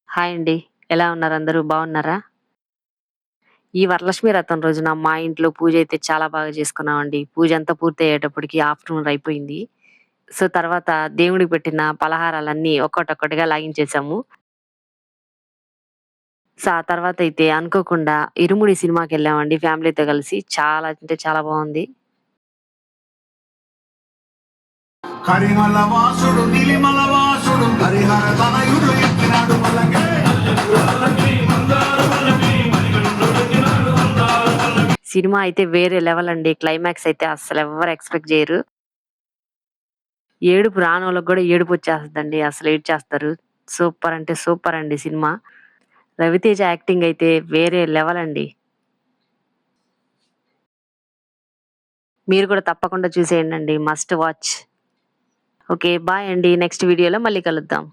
Hi అండి. ఎలా ఉన్నారు అందరూ బాగున్నారా? ఈ వరలక్ష్మి వ్రతం రోజున మా ఇంట్లో పూజైతే చాలా బాగా చేసుకున్నామండి. పూజంతా పూర్తయ్యేటప్పటికి ఆఫ్టర్‌నూన్ అయిపోయింది. సో, తర్వాత దేవుడికి పెట్టిన పలహారాలన్నీ ఒక్కొక్కటిగా లాగించేసాము. సో, ఆ తర్వాతయితే అనుకోకుండా 'ఇరుముడి' సినిమాకెళ్ళామండి ఫ్యామిలీతో కలిసి. చాలా అంటే చాలా బావుంది. కరిమల వాసుడు నిలిమల వాసుడు హరిహర తనయుడు ఎక్కినాడు పల్లకి. సినిమా అయితే వేరే లెవెల్ అండి. క్లైమాక్స్ అయితే అస్సలెవ్వరు ఎక్స్‌పెక్ట్ జేయరు. ఏడుపు రానోళ్ళకి గూడా ఏడుపొచ్చేస్తదండి. అసలు ఏడ్చేస్తారు. సూపర్ అంటే సూపర్ అండి సినిమా. రవితేజ యాక్టింగ్ అయితే వేరే లెవెల్ అండి. మీరు కూడా తప్పకుండా చూసేయండండి. Must watch. ఓకే. బాయ్ అండి. నెక్స్ట్ వీడియోలో మళ్ళీ కలుద్దాం.